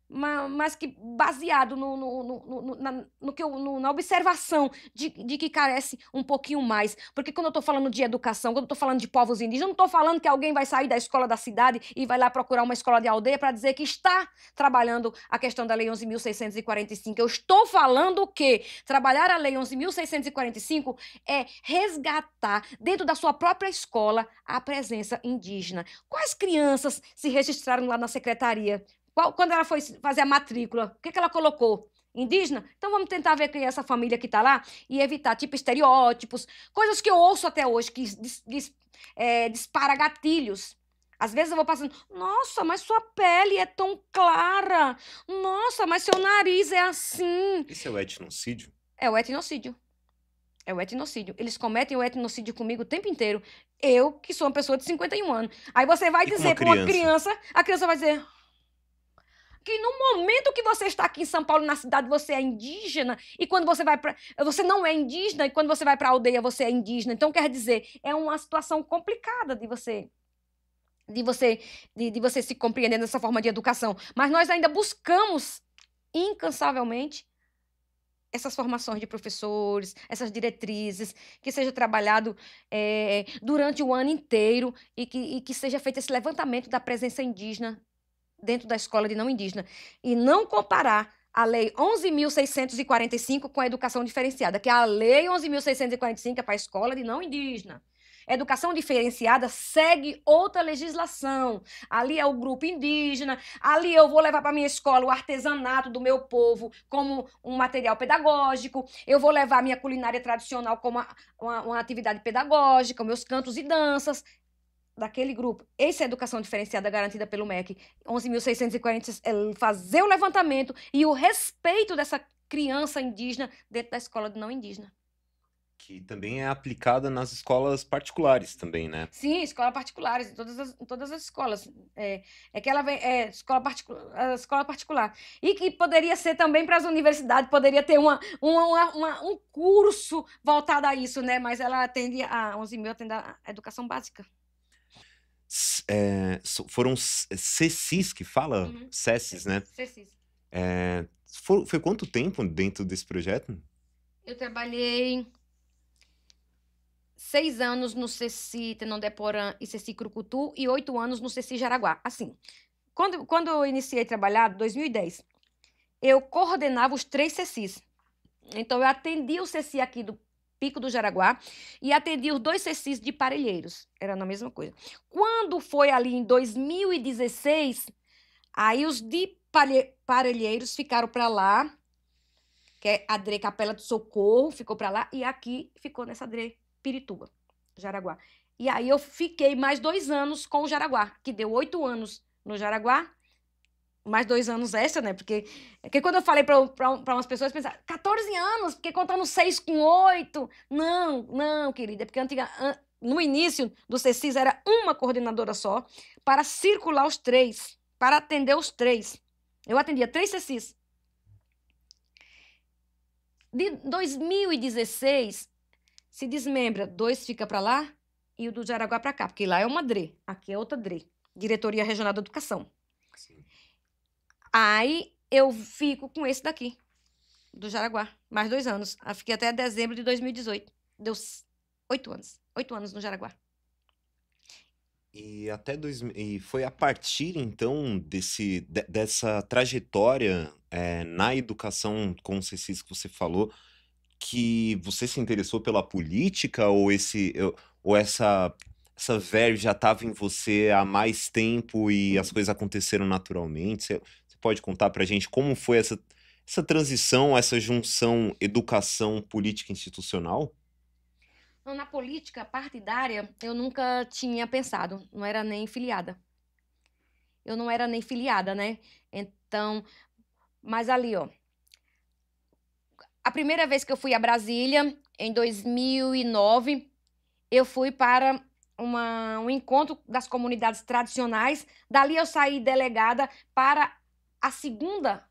mas que baseado na observação de que carece um pouquinho mais. Porque quando eu estou falando de educação, quando eu estou falando de povos indígenas, eu não estou falando que alguém vai sair da escola da cidade e vai lá procurar uma escola de aldeia para dizer que está trabalhando a questão da Lei 11.645. Eu estou falando que trabalhar a Lei 11.645 é resgatar dentro da sua própria escola a presença indígena. Quais crianças se registraram lá na secretaria? Quando ela foi fazer a matrícula, o que ela colocou? Indígena? Então vamos tentar ver quem é essa família que está lá e evitar, tipo, estereótipos, coisas que eu ouço até hoje, que dispara gatilhos. Às vezes eu vou passando, nossa, mas sua pele é tão clara. Nossa, mas seu nariz é assim. Isso é o etnocídio? É o etnocídio. É o etnocídio. Eles cometem o etnocídio comigo o tempo inteiro. Eu, que sou uma pessoa de 51 anos. Aí você vai dizer para uma criança, a criança vai dizer que no momento que você está aqui em São Paulo, na cidade, você é indígena, e quando você vai para... Você não é indígena, e quando você vai para a aldeia, você é indígena. Então, quer dizer, é uma situação complicada de você se compreender nessa forma de educação. Mas nós ainda buscamos, incansavelmente, essas formações de professores, essas diretrizes, que seja trabalhado durante o ano inteiro e que seja feito esse levantamento da presença indígena dentro da escola de não indígena, e não comparar a Lei 11.645 com a educação diferenciada, que a Lei 11.645 é para a escola de não indígena. A educação diferenciada segue outra legislação. Ali é o grupo indígena, ali eu vou levar para minha escola o artesanato do meu povo como um material pedagógico, eu vou levar a minha culinária tradicional como uma atividade pedagógica, meus cantos e danças, daquele grupo. Essa é a educação diferenciada garantida pelo MEC. 11.640 é fazer o levantamento e o respeito dessa criança indígena dentro da escola de não indígena. Que também é aplicada nas escolas particulares também, né? Sim, escolas particulares, em todas as escolas. Que ela vem, escola particular. E que poderia ser também para as universidades, poderia ter um curso voltado a isso, né? Mas ela atende, a 11.000 atende a educação básica. Foram CECIS que fala? CECIS, né? CECIS. Foi quanto tempo dentro desse projeto? Eu trabalhei 6 anos no CECI Tenondeporã e CECI Crucutu e 8 anos no CECI Jaraguá. Assim, quando eu iniciei a trabalhar, em 2010, eu coordenava os 3 CECIs. Então, eu atendi o CECI aqui do Pico do Jaraguá e atendi os 2 CECIs de Parelheiros. Era na mesma coisa. Quando foi ali em 2016, aí os de Parelheiros ficaram para lá, que é a DRE Capela do Socorro, ficou para lá, e aqui ficou nessa DRE Pirituba, Jaraguá. E aí eu fiquei mais 2 anos com o Jaraguá, que deu 8 anos no Jaraguá, mais 2 anos extra, né? Porque quando eu falei para umas pessoas, pensaram, 14 anos, porque contando 6 com 8. Não, querida, porque no início do CECIS era uma coordenadora só para circular os 3, para atender os 3. Eu atendia 3 CECIs. De 2016, se desmembra, 2 fica para lá e o do Jaraguá para cá, porque lá é uma DRE, aqui é outra DRE, Diretoria Regional da Educação. Sim. Aí eu fico com esse daqui, do Jaraguá, mais 2 anos. Eu fiquei até dezembro de 2018. Deu 8 anos. 8 anos no Jaraguá. E foi a partir, então, dessa trajetória na educação com o CECIS que você falou, que você se interessou pela política ou essa verve já estava em você há mais tempo e as coisas aconteceram naturalmente? Você pode contar para a gente como foi essa transição, essa junção educação, política institucional? Na política partidária, eu nunca tinha pensado, não era nem filiada. eu não era nem filiada, né? Então, mas ali, ó, a primeira vez que eu fui a Brasília, em 2009, eu fui para um encontro das comunidades tradicionais. Dali eu saí delegada para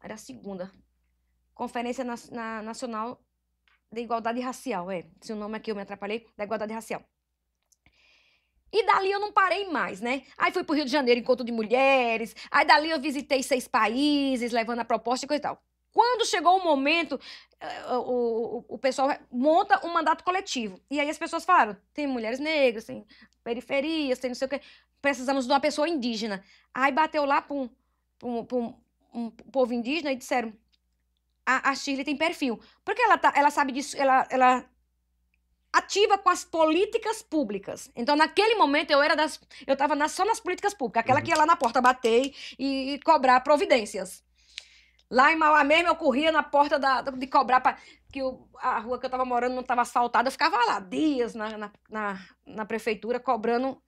era a segunda, Conferência Nacional da Igualdade Racial, se o nome aqui eu me atrapalhei, da Igualdade Racial. E dali eu não parei mais, né? Aí fui para o Rio de Janeiro, encontro de mulheres, aí dali eu visitei 6 países, levando a proposta e coisa e tal. Quando chegou o momento, o pessoal monta um mandato coletivo. E aí as pessoas falaram, tem mulheres negras, tem periferias, tem não sei o quê, precisamos de uma pessoa indígena. Aí bateu lá para um povo indígena e disseram, a Shirley tem perfil. Porque ela sabe disso, ela ativa com as políticas públicas. Então, naquele momento, eu estava só nas políticas públicas, aquela que ia lá na porta bater e cobrar providências. Lá em Mauá mesmo, eu corria na porta de cobrar, que a rua que eu estava morando não estava asfaltada, eu ficava lá dias na prefeitura cobrando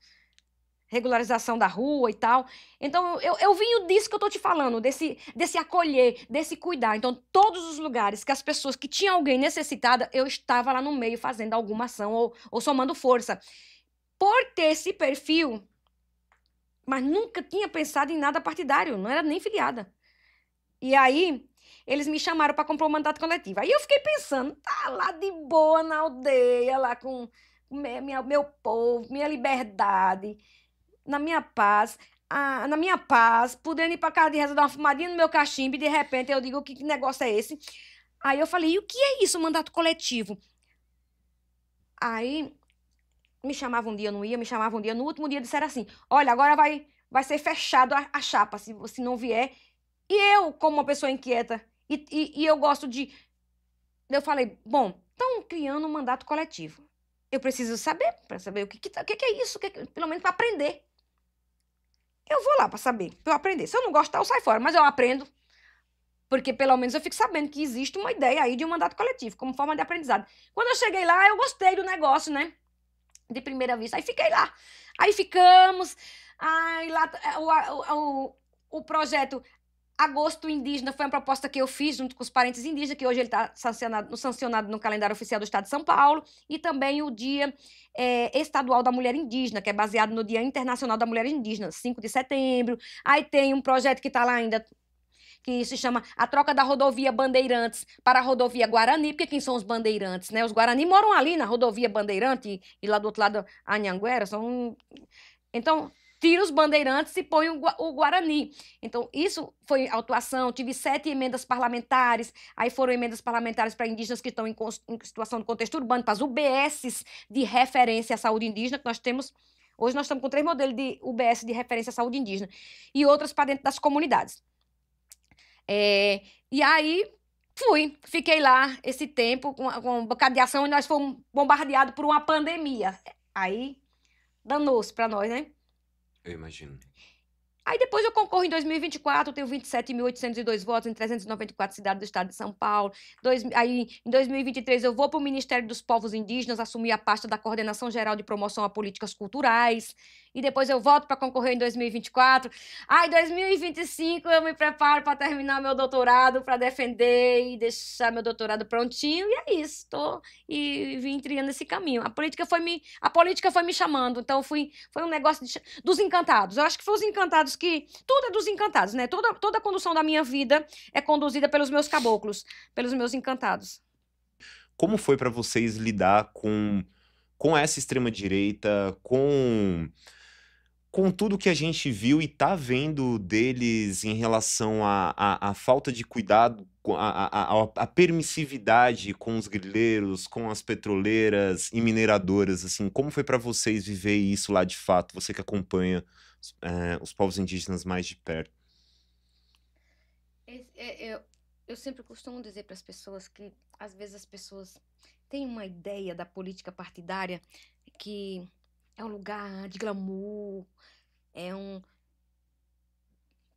regularização da rua e tal. Então, eu vinha disso que eu tô te falando, desse acolher, desse cuidar. Então, todos os lugares que as pessoas que tinham alguém necessitada, eu estava lá no meio fazendo alguma ação ou somando força. Por ter esse perfil, mas nunca tinha pensado em nada partidário, não era nem filiada. E aí, eles me chamaram para comprar um mandato coletivo. Aí eu fiquei pensando, tá lá de boa na aldeia, lá com meu povo, minha liberdade, na minha paz, podendo ir para casa de reza, dar uma fumadinha no meu cachimbo, e de repente eu digo, que negócio é esse? Aí eu falei, e o que é isso, mandato coletivo? Aí me chamava um dia, eu não ia, me chamava um dia, no último dia disseram assim, olha, agora vai ser fechado a chapa, se não vier. E eu, como uma pessoa inquieta, e eu gosto de... Eu falei, bom, estão criando um mandato coletivo. Eu preciso saber, para saber o que é isso, pelo menos para aprender. Eu vou lá para saber, para eu aprender. Se eu não gostar, eu saio fora, mas eu aprendo. Porque pelo menos eu fico sabendo que existe uma ideia aí de um mandato coletivo, como forma de aprendizado. Quando eu cheguei lá, eu gostei do negócio, né? De primeira vista. Aí fiquei lá. Aí ficamos. Aí lá o projeto Agosto Indígena foi uma proposta que eu fiz junto com os parentes indígenas, que hoje ele está sancionado no calendário oficial do Estado de São Paulo, e também o Dia Estadual da Mulher Indígena, que é baseado no Dia Internacional da Mulher Indígena, 5 de setembro. Aí tem um projeto que está lá ainda, que se chama a troca da rodovia Bandeirantes para a rodovia Guarani, porque quem são os bandeirantes, né? Os Guarani moram ali na rodovia Bandeirante e lá do outro lado, a Anhanguera, Então, tira os bandeirantes e põe o Guarani. Então, isso foi autuação. Tive 7 emendas parlamentares. Aí foram emendas parlamentares para indígenas que estão em situação de contexto urbano, para as UBSs de referência à saúde indígena, que nós temos. Hoje nós estamos com 3 modelos de UBS de referência à saúde indígena. E outras para dentro das comunidades. E aí, fiquei lá esse tempo com um bocado de ação e nós fomos bombardeados por uma pandemia. Aí, danou-se para nós, né? Eu imagino. Aí depois eu concorro em 2024, eu tenho 27.802 votos em 394 cidades do estado de São Paulo. Aí, em 2023, eu vou para o Ministério dos Povos Indígenas, assumir a pasta da Coordenação Geral de Promoção a Políticas Culturais. E depois eu volto para concorrer em 2024. Aí, em 2025, eu me preparo para terminar meu doutorado, para defender e deixar meu doutorado prontinho. E é isso, e vim trilhando esse caminho. A política foi me chamando. Então, foi um negócio dos encantados. Eu acho que foi os encantados que... Tudo é dos encantados, né? Toda a condução da minha vida é conduzida pelos meus caboclos, pelos meus encantados. Como foi para vocês lidar com essa extrema-direita, com tudo que a gente viu e tá vendo deles em relação à falta de cuidado, à permissividade com os grileiros, com as petroleiras e mineradoras, assim, como foi para vocês viver isso lá de fato, você que acompanha os povos indígenas mais de perto? Eu sempre costumo dizer para as pessoas que, às vezes, as pessoas têm uma ideia da política partidária que é um lugar de glamour,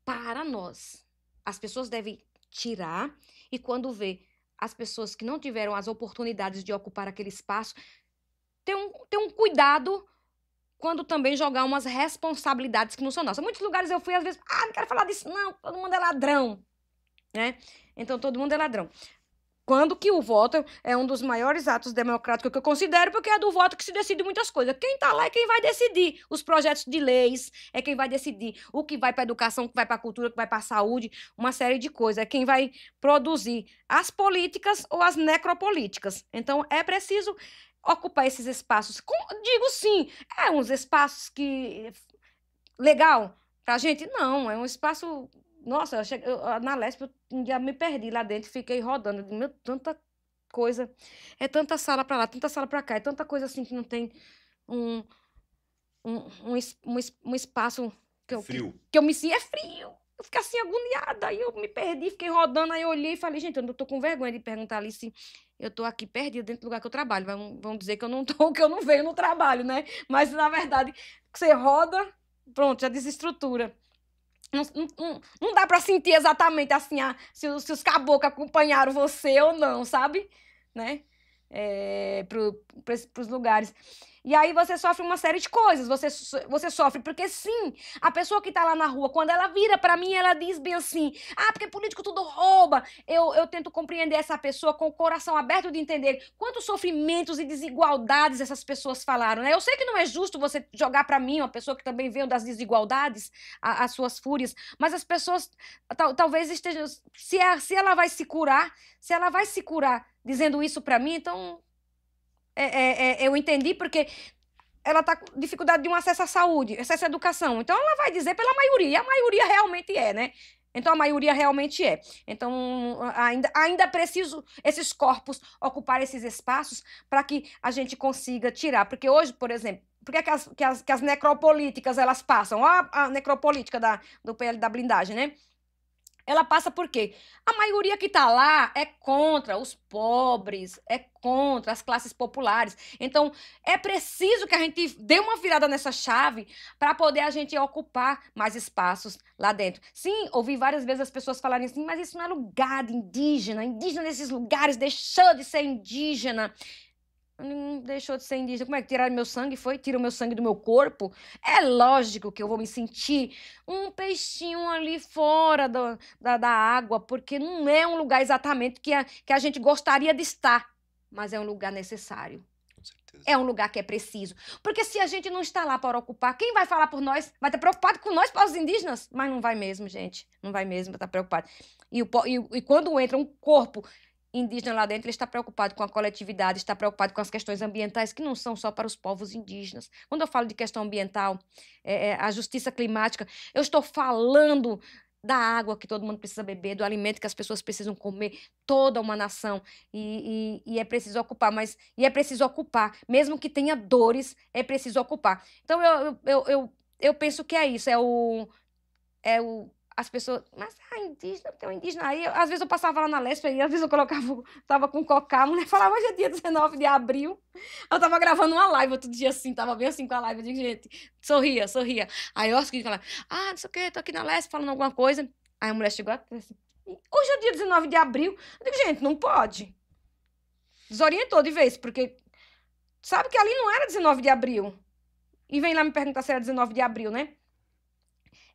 Para nós, as pessoas devem tirar, e quando vê as pessoas que não tiveram as oportunidades de ocupar aquele espaço, ter um cuidado quando também jogar umas responsabilidades que não são nossas. Muitos lugares eu fui, às vezes, não quero falar disso, não, todo mundo é ladrão, né? Então, todo mundo é ladrão. Quando que o voto é um dos maiores atos democráticos que eu considero, porque é do voto que se decide muitas coisas. Quem está lá é quem vai decidir os projetos de leis, é quem vai decidir o que vai para a educação, o que vai para a cultura, o que vai para a saúde, uma série de coisas. É quem vai produzir as políticas ou as necropolíticas. Então, é preciso ocupar esses espaços. Digo sim, é uns espaços que... legal para a gente? Não, é um espaço... Nossa, na Lesp, um dia me perdi lá dentro, fiquei rodando. Meu, tanta coisa. É tanta sala para lá, tanta sala para cá. É tanta coisa assim que não tem um, um espaço Frio. que eu me sinto. É frio. Eu fiquei assim agoniada. Aí eu me perdi, fiquei rodando. Aí eu olhei e falei, gente, eu não tô com vergonha de perguntar ali se eu tô aqui perdida dentro do lugar que eu trabalho. Vão dizer que eu não tô, que eu não venho no trabalho, né? Mas, na verdade, você roda, pronto, já desestrutura. Não dá para sentir exatamente assim se os caboclos acompanharam você ou não, sabe? Né? Para os lugares. E aí você sofre uma série de coisas. Você sofre porque, sim, a pessoa que está lá na rua, quando ela vira para mim, ela diz bem assim, porque político tudo rouba. Eu tento compreender essa pessoa com o coração aberto de entender quantos sofrimentos e desigualdades essas pessoas falaram, né? Eu sei que não é justo você jogar para mim, uma pessoa que também veio das desigualdades, as suas fúrias, mas as pessoas talvez estejam... Se ela vai se curar, dizendo isso para mim, então... eu entendi porque ela está com dificuldade de um acesso à saúde, acesso à educação. Então, ela vai dizer pela maioria, e a maioria realmente é, né? Então, a maioria realmente é. Então, ainda preciso esses corpos ocupar esses espaços para que a gente consiga tirar. Porque hoje, por exemplo, por que as necropolíticas elas passam? A necropolítica do PL da blindagem, né? Ela passa por quê? A maioria que está lá é contra os pobres, é contra as classes populares. Então, é preciso que a gente dê uma virada nessa chave para poder a gente ocupar mais espaços lá dentro. Sim, ouvi várias vezes as pessoas falarem assim, mas isso não é lugar de indígena. Indígena nesses lugares deixou de ser indígena. Deixou de ser indígena. Como é que tiraram meu sangue? Tiram meu sangue do meu corpo? É lógico que eu vou me sentir um peixinho ali fora da água, porque não é um lugar exatamente que a gente gostaria de estar, mas é um lugar necessário. Com certeza. É um lugar que é preciso. Porque se a gente não está lá para ocupar, quem vai falar por nós? Vai estar preocupado com nós, povos indígenas? Mas não vai mesmo, gente. Não vai mesmo estar preocupado. E quando entra um corpo indígena lá dentro, ele está preocupado com a coletividade, está preocupado com as questões ambientais, que não são só para os povos indígenas. Quando eu falo de questão ambiental, a justiça climática, eu estou falando da água que todo mundo precisa beber, do alimento que as pessoas precisam comer, toda uma nação, e é preciso ocupar, é preciso ocupar, mesmo que tenha dores, é preciso ocupar. Então, eu penso que é isso, as pessoas, mas indígena, tem um indígena aí. Às vezes eu passava lá na Lesp, aí às vezes eu tava com cocá, a mulher falava, hoje é dia 19 de abril. Eu tava gravando uma live outro dia assim, tava bem assim com a live, eu digo, gente, sorria. Aí eu acho que ela, não sei o que, tô aqui na Lesp falando alguma coisa. Aí a mulher chegou assim, hoje é dia 19 de abril. Eu digo, gente, não pode. Desorientou de vez, porque sabe que ali não era 19 de abril. E vem lá me perguntar se era 19 de abril, né?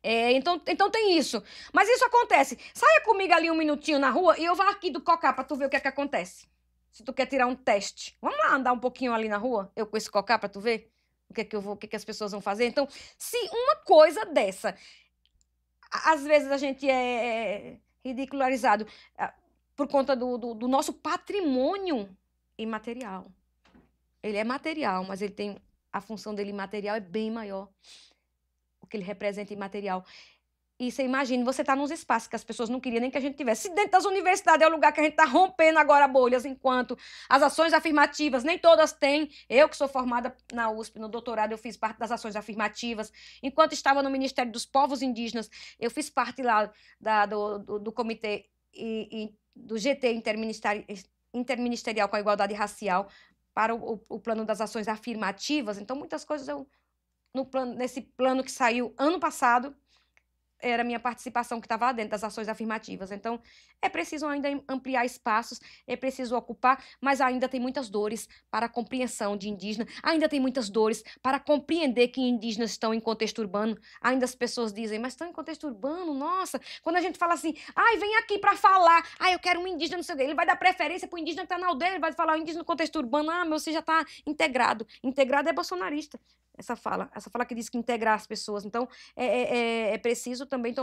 Então tem isso. Mas isso acontece. Saia comigo ali um minutinho na rua e eu vou aqui do cocá pra tu ver o que é que acontece. Se tu quer tirar um teste. Vamos lá andar um pouquinho ali na rua? Eu com esse cocá pra tu ver o que as pessoas vão fazer. Então, se uma coisa dessa, às vezes a gente é ridicularizado por conta do nosso patrimônio imaterial. Ele é material, mas ele tem a função dele imaterial é bem maior. O que ele representa imaterial. E você imagina, você está nos espaços que as pessoas não queriam nem que a gente tivesse. Se dentro das universidades é o lugar que a gente está rompendo agora bolhas, enquanto as ações afirmativas, nem todas têm. Eu, que sou formada na USP, no doutorado, eu fiz parte das ações afirmativas. Enquanto estava no Ministério dos Povos Indígenas, eu fiz parte lá do comitê do GT interministerial com a igualdade racial para o plano das ações afirmativas. Então, muitas coisas nesse plano que saiu ano passado, era a minha participação que estava lá dentro das ações afirmativas. Então, é preciso ainda ampliar espaços, é preciso ocupar, mas ainda tem muitas dores para a compreensão de indígena, ainda tem muitas dores para compreender que indígenas estão em contexto urbano. Ainda as pessoas dizem, mas estão em contexto urbano? Nossa! Quando a gente fala assim, ai, vem aqui para falar, ai, eu quero um indígena, não sei o quê, ele vai dar preferência para o indígena que está na aldeia, ele vai falar o indígena no contexto urbano, ah, meu, você já está integrado. Integrado é bolsonarista, essa fala que diz que integrar as pessoas. Então, é preciso também,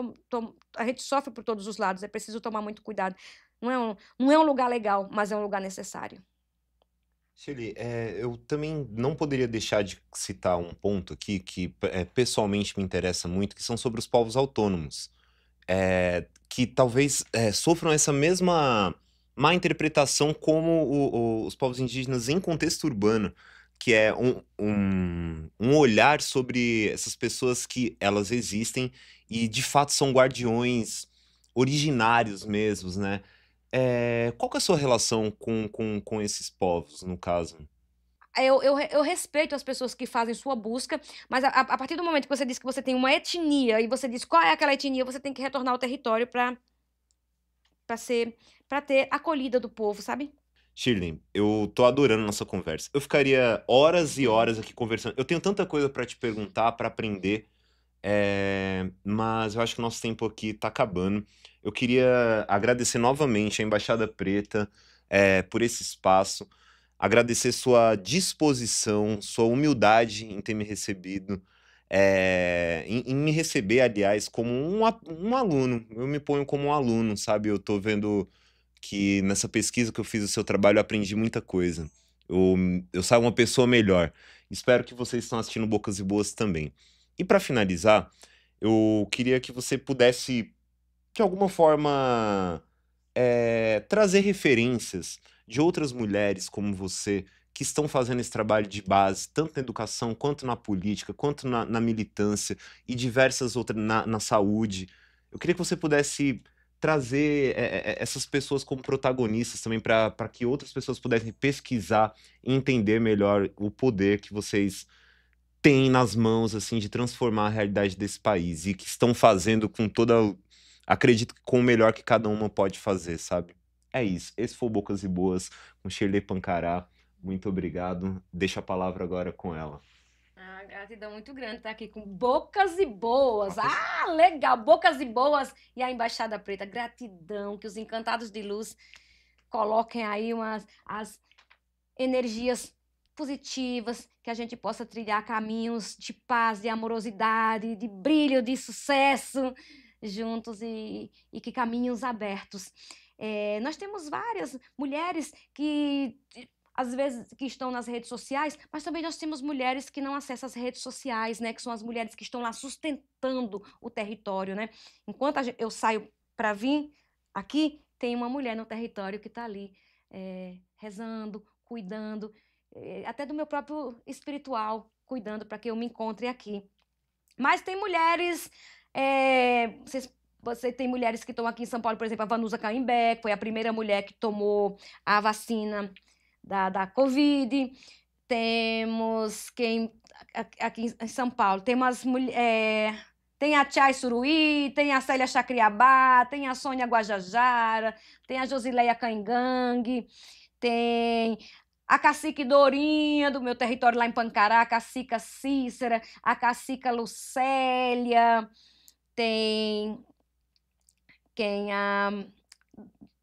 a gente sofre por todos os lados, é preciso tomar muito cuidado. Não é um lugar legal, mas é um lugar necessário. Shirley, eu também não poderia deixar de citar um ponto aqui que pessoalmente me interessa muito, que são sobre os povos autônomos, que talvez sofram essa mesma má interpretação como os povos indígenas em contexto urbano, que é um olhar sobre essas pessoas que elas existem e de fato são guardiões originários mesmos, né? Qual que é a sua relação com esses povos, no caso? Eu respeito as pessoas que fazem sua busca, mas a partir do momento que você diz que você tem uma etnia e você diz qual é aquela etnia, você tem que retornar ao território para ter acolhida do povo, sabe? Shirley, eu tô adorando nossa conversa. Eu ficaria horas e horas aqui conversando. Eu tenho tanta coisa pra te perguntar, pra aprender, mas eu acho que o nosso tempo aqui tá acabando. Eu queria agradecer novamente a Embaixada Preta, por esse espaço, agradecer sua disposição, sua humildade em ter me recebido, em me receber, aliás, como um aluno. Eu me ponho como um aluno, sabe? Eu tô vendo que nessa pesquisa que eu fiz do seu trabalho eu aprendi muita coisa. Eu, eu saio uma pessoa melhor. Espero que vocês estão assistindo Bocas e Boas também. E para finalizar, eu queria que você pudesse, de alguma forma, trazer referências de outras mulheres como você que estão fazendo esse trabalho de base, tanto na educação, quanto na política, quanto na militância e diversas outras na saúde. Eu queria que você pudesse trazer essas pessoas como protagonistas também para que outras pessoas pudessem pesquisar e entender melhor o poder que vocês têm nas mãos assim de transformar a realidade desse país e que estão fazendo com toda, acredito que com o melhor que cada uma pode fazer, sabe? É isso. Esse foi o Bocas e Boas com Shirley Pancará. Muito obrigado. Deixa a palavra agora com ela. Ah, gratidão muito grande estar aqui com Bocas e Boas. Ah, legal! Bocas e Boas e a Embaixada Preta. Gratidão, que os encantados de luz coloquem aí as energias positivas, que a gente possa trilhar caminhos de paz, de amorosidade, de brilho, de sucesso juntos e que caminhos abertos. Nós temos várias mulheres que às vezes que estão nas redes sociais, mas também nós temos mulheres que não acessam as redes sociais, né? Que são as mulheres que estão lá sustentando o território, né? Enquanto eu saio para vir aqui, tem uma mulher no território que está ali rezando, cuidando, até do meu próprio espiritual, cuidando para que eu me encontre aqui. Mas tem mulheres, você tem mulheres que estão aqui em São Paulo, por exemplo, a Vanusa Caimbé, que foi a primeira mulher que tomou a vacina da Covid. Temos aqui em São Paulo, tem a Tchai Suruí, tem a Célia Chacriabá, tem a Sônia Guajajara, tem a Josileia Caingangue, tem a cacique Dorinha, do meu território lá em Pancará, a cacica Cícera, a cacica Lucélia, tem quem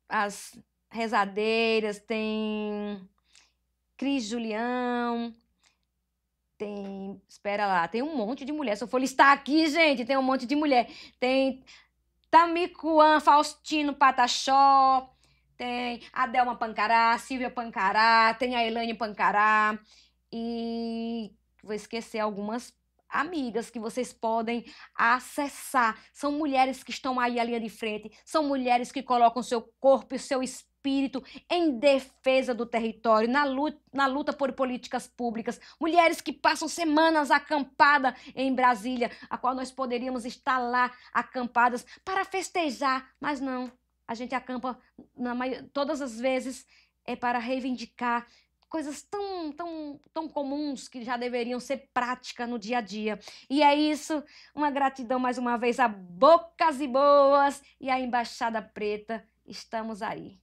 as rezadeiras, tem Cris Julião, espera lá, tem um monte de mulher. Se eu for listar aqui, gente, tem um monte de mulher. Tem Tamicuã, Faustino Pataxó, tem a Delma Pancará, Silvia Pancará, tem a Elaine Pancará e vou esquecer algumas amigas que vocês podem acessar. São mulheres que estão aí à linha de frente, são mulheres que colocam seu corpo e seu espírito em defesa do território, na luta por políticas públicas. Mulheres que passam semanas acampadas em Brasília, a qual nós poderíamos estar lá acampadas para festejar, mas não. A gente acampa todas as vezes para reivindicar coisas tão comuns que já deveriam ser prática no dia a dia. E é isso, uma gratidão mais uma vez a Bocas e Boas e a Embaixada Preta. Estamos aí.